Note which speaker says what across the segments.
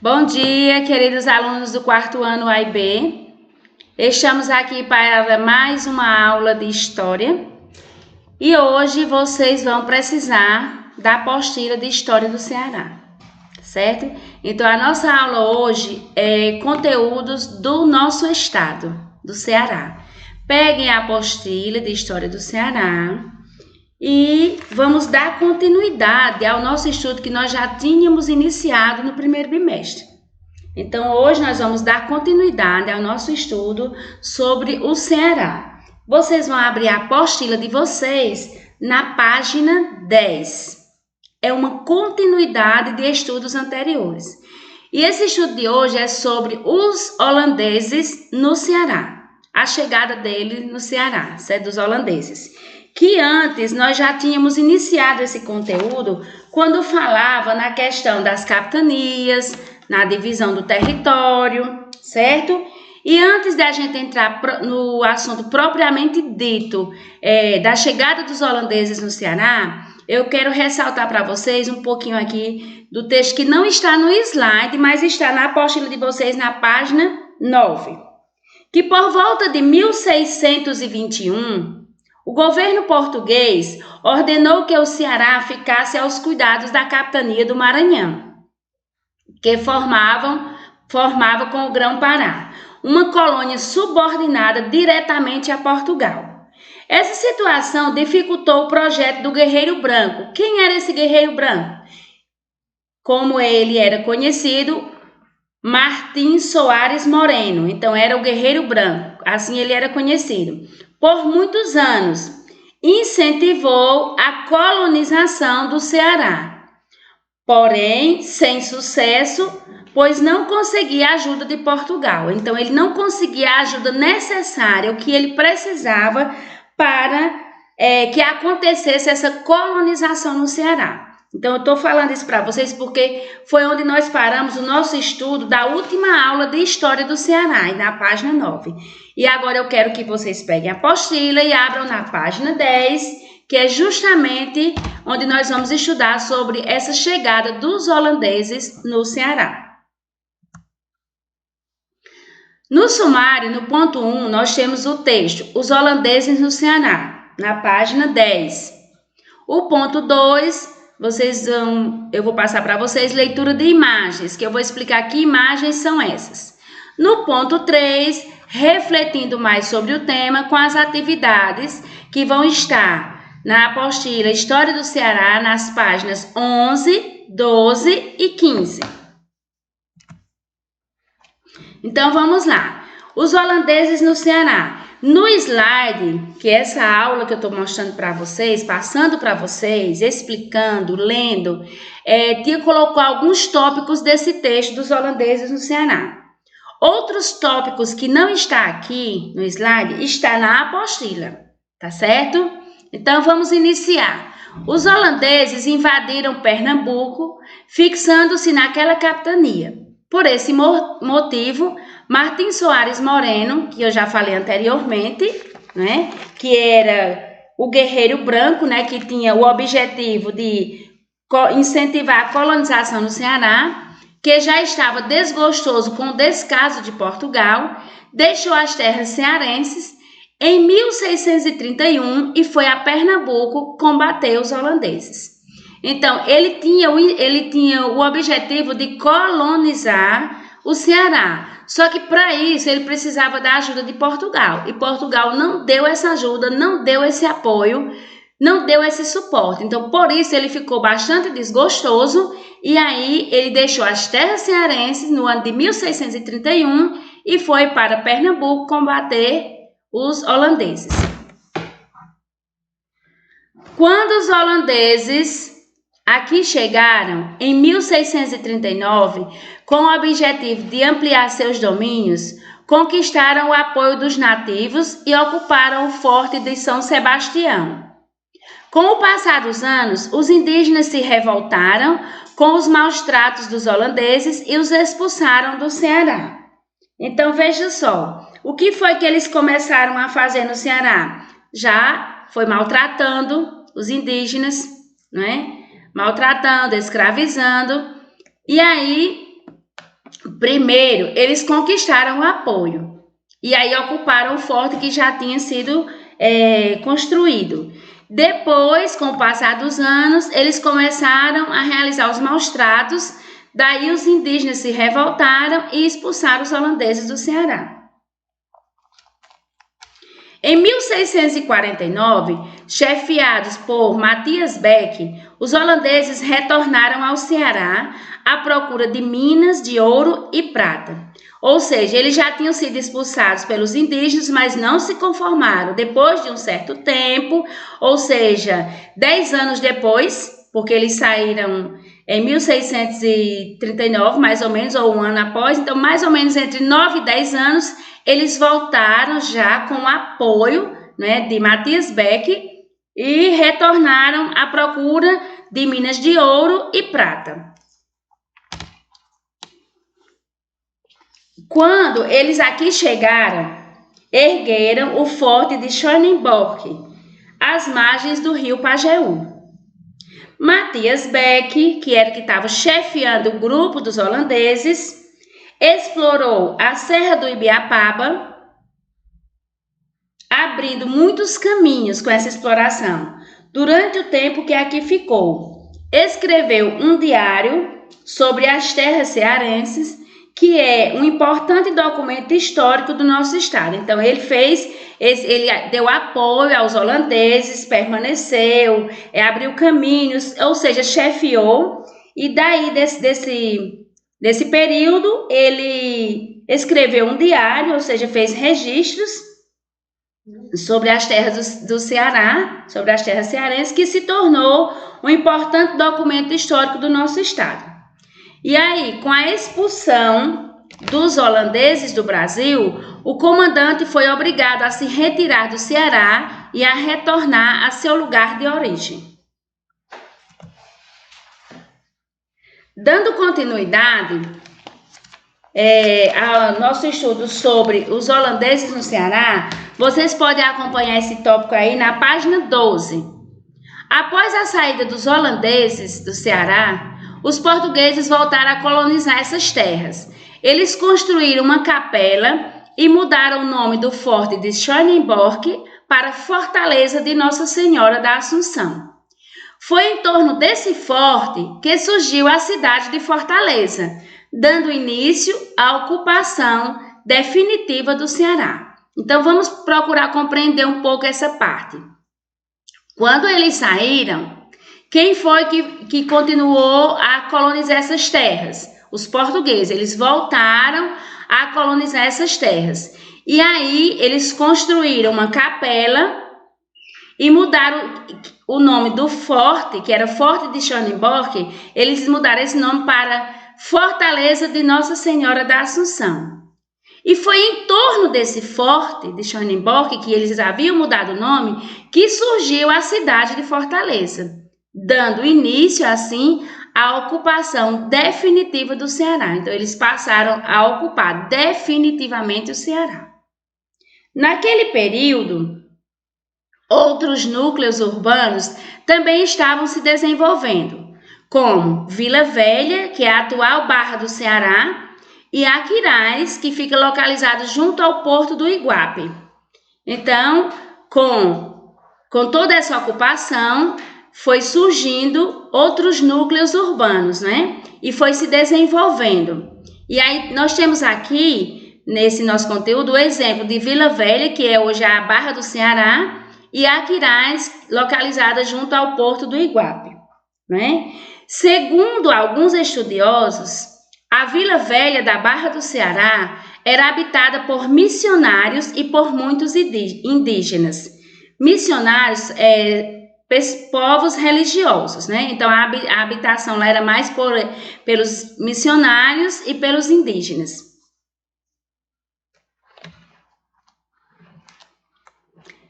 Speaker 1: Bom dia, queridos alunos do quarto ano A e B. Estamos aqui para mais uma aula de História e hoje vocês vão precisar da apostila de História do Ceará, certo? Então, a nossa aula hoje é conteúdos do nosso estado, do Ceará. Peguem a apostila de História do Ceará e vamos dar continuidade ao nosso estudo que nós já tínhamos iniciado no primeiro bimestre. Então, hoje nós vamos dar continuidade ao nosso estudo sobre o Ceará. Vocês vão abrir a apostila de vocês na página 10. É uma continuidade de estudos anteriores. E esse estudo de hoje é sobre os holandeses no Ceará. A chegada deles no Ceará, certo? Dos holandeses. Que antes nós já tínhamos iniciado esse conteúdo quando falava na questão das capitanias, na divisão do território, certo? E antes da gente entrar no assunto propriamente dito da chegada dos holandeses no Ceará, eu quero ressaltar para vocês um pouquinho aqui do texto que não está no slide, mas está na apostila de vocês na página 9. Que por volta de 1621, o governo português ordenou que o Ceará ficasse aos cuidados da capitania do Maranhão, que formava com o Grão-Pará, uma colônia subordinada diretamente a Portugal. Essa situação dificultou o projeto do Guerreiro Branco. Quem era esse Guerreiro Branco? Como ele era conhecido, Martim Soares Moreno. Então, era o Guerreiro Branco, assim ele era conhecido. Por muitos anos, incentivou a colonização do Ceará, porém, sem sucesso, pois não conseguia a ajuda de Portugal. Então, ele não conseguia a ajuda necessária, o que ele precisava para que acontecesse essa colonização no Ceará. Então, eu estou falando isso para vocês porque foi onde nós paramos o nosso estudo da última aula de História do Ceará, na página 9. E agora eu quero que vocês peguem a apostila e abram na página 10, que é justamente onde nós vamos estudar sobre essa chegada dos holandeses no Ceará. No sumário, no ponto 1, nós temos o texto Os holandeses no Ceará, na página 10. O ponto 2, eu vou passar para vocês leitura de imagens, que eu vou explicar que imagens são essas. No ponto 3, refletindo mais sobre o tema com as atividades que vão estar na apostila História do Ceará, nas páginas 11, 12 e 15. Então, vamos lá. Os holandeses no Ceará. No slide, que é essa aula que eu estou mostrando para vocês, passando para vocês, explicando, lendo, Tia colocou alguns tópicos desse texto dos holandeses no Ceará. Outros tópicos que não está aqui no slide, está na apostila, tá certo? Então, vamos iniciar. Os holandeses invadiram Pernambuco, fixando-se naquela capitania. Por esse motivo, Martim Soares Moreno, que eu já falei anteriormente, né, que era o Guerreiro Branco, né, que tinha o objetivo de incentivar a colonização no Ceará, que já estava desgostoso com o descaso de Portugal, deixou as terras cearenses em 1631 e foi a Pernambuco combater os holandeses. Então, ele tinha o objetivo de colonizar o Ceará. Só que para isso ele precisava da ajuda de Portugal. E Portugal não deu essa ajuda, não deu esse apoio, não deu esse suporte. Então, por isso ele ficou bastante desgostoso e aí ele deixou as terras cearenses no ano de 1631 e foi para Pernambuco combater os holandeses. Quando os holandeses aqui chegaram em 1639, com o objetivo de ampliar seus domínios, conquistaram o apoio dos nativos e ocuparam o forte de São Sebastião. Com o passar dos anos, os indígenas se revoltaram com os maus tratos dos holandeses e os expulsaram do Ceará. Então, veja só, o que foi que eles começaram a fazer no Ceará? Já foi maltratando os indígenas, não é? Maltratando, escravizando, e aí Primeiro, eles conquistaram o apoio e aí ocuparam o forte que já tinha sido construído. Depois, com o passar dos anos, eles começaram a realizar os maus tratos, daí os indígenas se revoltaram e expulsaram os holandeses do Ceará. Em 1649, chefiados por Matthias Beck, os holandeses retornaram ao Ceará à procura de minas de ouro e prata. Ou seja, eles já tinham sido expulsados pelos indígenas, mas não se conformaram. Depois de um certo tempo, ou seja, 10 anos depois, porque eles saíram em 1639, mais ou menos, ou um ano após, então mais ou menos entre 9 e 10 anos, eles voltaram já com o apoio, né, de Matthias Beck e retornaram à procura de minas de ouro e prata. Quando eles aqui chegaram, ergueram o forte de Schönenborg, às margens do rio Pajeú. Matthias Beck, que era que estava chefiando o grupo dos holandeses, explorou a Serra do Ibiapaba, abrindo muitos caminhos com essa exploração. Durante o tempo que aqui ficou, escreveu um diário sobre as terras cearenses, que é um importante documento histórico do nosso estado. Então, ele deu apoio aos holandeses, permaneceu, abriu caminhos, ou seja, chefiou, e daí desse período, ele escreveu um diário, ou seja, fez registros sobre as terras do Ceará, sobre as terras cearenses, que se tornou um importante documento histórico do nosso estado. E aí, com a expulsão dos holandeses do Brasil, o comandante foi obrigado a se retirar do Ceará e a retornar a seu lugar de origem. Dando continuidade ao nosso estudo sobre os holandeses no Ceará, vocês podem acompanhar esse tópico aí na página 12. Após a saída dos holandeses do Ceará, os portugueses voltaram a colonizar essas terras. Eles construíram uma capela e mudaram o nome do forte de Schönenborg para Fortaleza de Nossa Senhora da Assunção. Foi em torno desse forte que surgiu a cidade de Fortaleza, dando início à ocupação definitiva do Ceará. Então, vamos procurar compreender um pouco essa parte. Quando eles saíram, quem foi que continuou a colonizar essas terras? Os portugueses. Eles voltaram a colonizar essas terras. E aí, eles construíram uma capela e mudaram o nome do forte, que era Forte de Schönenborg, eles mudaram esse nome para Fortaleza de Nossa Senhora da Assunção. E foi em torno desse forte de Schönenborg, que eles haviam mudado o nome, que surgiu a cidade de Fortaleza, dando início, assim, à ocupação definitiva do Ceará. Então, eles passaram a ocupar definitivamente o Ceará. Naquele período, outros núcleos urbanos também estavam se desenvolvendo, como Vila Velha, que é a atual Barra do Ceará, e Aquiraz, que fica localizado junto ao Porto do Iguape. Então, com toda essa ocupação, foi surgindo outros núcleos urbanos, né? E foi se desenvolvendo. E aí, nós temos aqui, nesse nosso conteúdo, o exemplo de Vila Velha, que é hoje a Barra do Ceará, e Aquiraz, localizada junto ao Porto do Iguape, né? Segundo alguns estudiosos, a Vila Velha da Barra do Ceará era habitada por missionários e por muitos indígenas. Missionários povos religiosos, né? Então, a habitação lá era mais pelos missionários e pelos indígenas.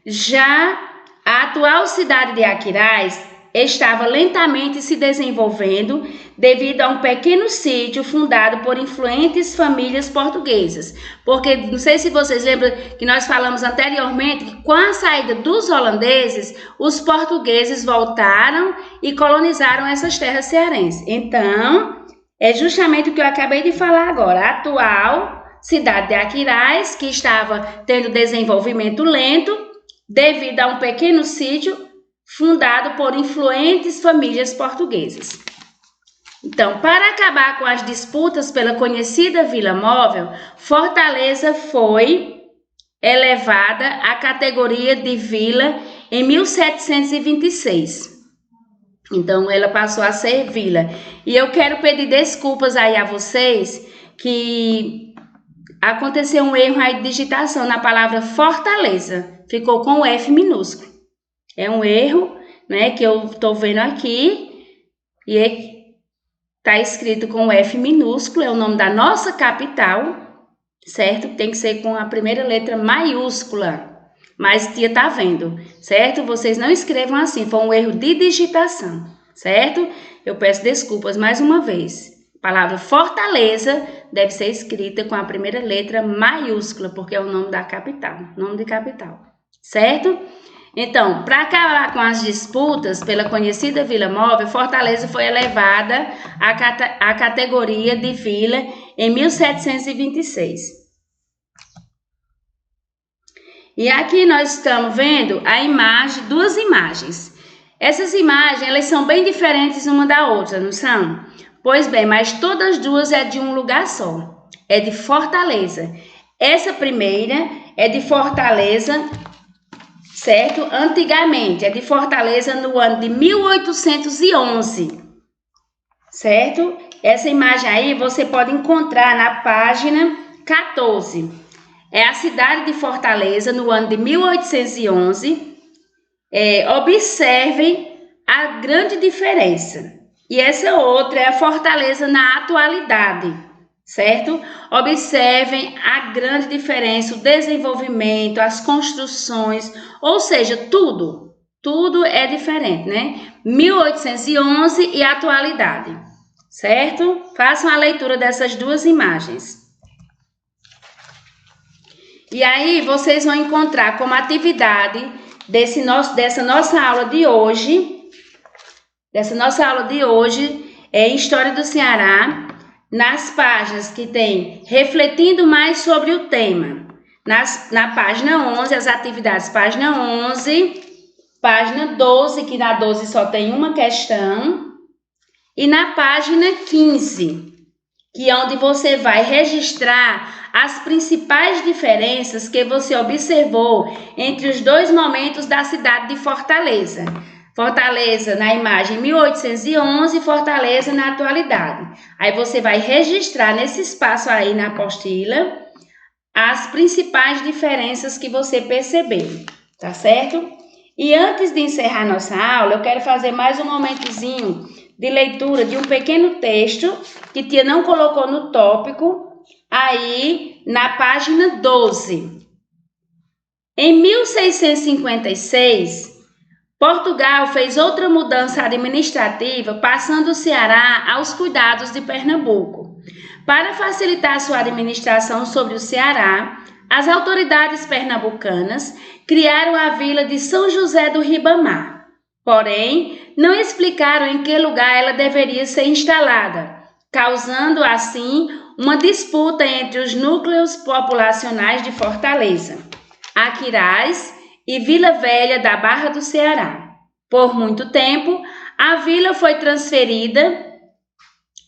Speaker 1: Já a atual cidade de Aquiraz estava lentamente se desenvolvendo devido a um pequeno sítio fundado por influentes famílias portuguesas. Porque, não sei se vocês lembram que nós falamos anteriormente que com a saída dos holandeses, os portugueses voltaram e colonizaram essas terras cearenses. Então, é justamente o que eu acabei de falar agora. A atual cidade de Aquiraz, que estava tendo desenvolvimento lento devido a um pequeno sítio fundado por influentes famílias portuguesas. Então, para acabar com as disputas pela conhecida Vila Móvel, Fortaleza foi elevada à categoria de vila em 1726. Então, ela passou a ser vila. E eu quero pedir desculpas aí a vocês que aconteceu um erro aí de digitação na palavra Fortaleza. Ficou com o F minúsculo. É um erro, né, que eu estou vendo aqui. E está escrito com o F minúsculo, é o nome da nossa capital, certo? Tem que ser com a primeira letra maiúscula. Mas tia tá vendo, certo? Vocês não escrevam assim, foi um erro de digitação, certo? Eu peço desculpas mais uma vez. A palavra Fortaleza deve ser escrita com a primeira letra maiúscula, porque é o nome da capital, nome de capital, certo? Então, para acabar com as disputas pela conhecida Vila Móvel, Fortaleza foi elevada à categoria de vila em 1726. E aqui nós estamos vendo duas imagens. Essas imagens, elas são bem diferentes uma da outra, não são? Pois bem, mas todas duas é de um lugar só. É de Fortaleza. Essa primeira é de Fortaleza, certo? Antigamente, é de Fortaleza no ano de 1811, certo? Essa imagem aí você pode encontrar na página 14. É a cidade de Fortaleza no ano de 1811. Observem a grande diferença. E essa outra é a Fortaleza na atualidade, certo? Observem a grande diferença, o desenvolvimento, as construções, ou seja, tudo é diferente, né? 1811 e atualidade, certo? Façam a leitura dessas duas imagens. E aí vocês vão encontrar como atividade dessa nossa aula de hoje, História do Ceará, nas páginas que tem refletindo mais sobre o tema. Na página 11, as atividades, página 11, página 12, que na 12 só tem uma questão, e na página 15, que é onde você vai registrar as principais diferenças que você observou entre os dois momentos da cidade de Fortaleza. Fortaleza na imagem 1811 e Fortaleza na atualidade. Aí você vai registrar nesse espaço aí na apostila as principais diferenças que você percebeu, tá certo? E antes de encerrar nossa aula, eu quero fazer mais um momentozinho de leitura de um pequeno texto que tia não colocou no tópico, aí na página 12. Em 1656, Portugal fez outra mudança administrativa, passando o Ceará aos cuidados de Pernambuco. Para facilitar sua administração sobre o Ceará, as autoridades pernambucanas criaram a vila de São José do Ribamar. Porém, não explicaram em que lugar ela deveria ser instalada, causando assim uma disputa entre os núcleos populacionais de Fortaleza, Aquiraz e Vila Velha da Barra do Ceará. Por muito tempo, a vila foi transferida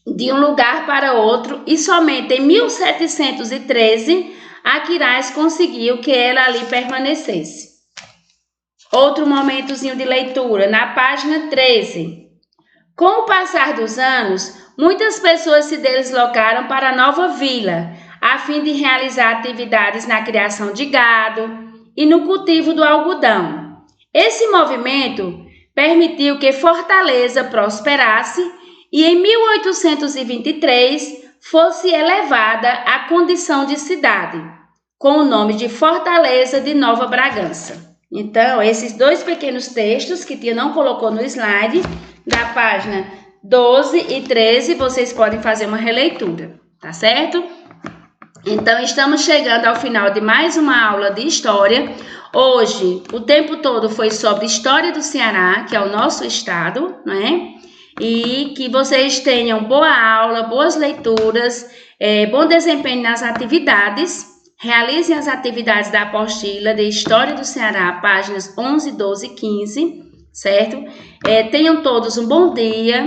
Speaker 1: de um lugar para outro e somente em 1713 Aquiraz conseguiu que ela ali permanecesse. Outro momentozinho de leitura, na página 13. Com o passar dos anos, muitas pessoas se deslocaram para a nova vila, a fim de realizar atividades na criação de gado e no cultivo do algodão. Esse movimento permitiu que Fortaleza prosperasse e em 1823 fosse elevada à condição de cidade, com o nome de Fortaleza de Nova Bragança. Então, esses dois pequenos textos que tia não colocou no slide, da página 12 e 13, vocês podem fazer uma releitura, tá certo? Então, estamos chegando ao final de mais uma aula de História. Hoje, o tempo todo foi sobre História do Ceará, que é o nosso estado, não é? e que vocês tenham boa aula, boas leituras, bom desempenho nas atividades. Realizem as atividades da apostila de História do Ceará, páginas 11, 12 e 15, certo? Tenham todos um bom dia,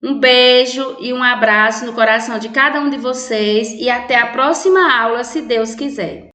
Speaker 1: um beijo e um abraço no coração de cada um de vocês e até a próxima aula, se Deus quiser.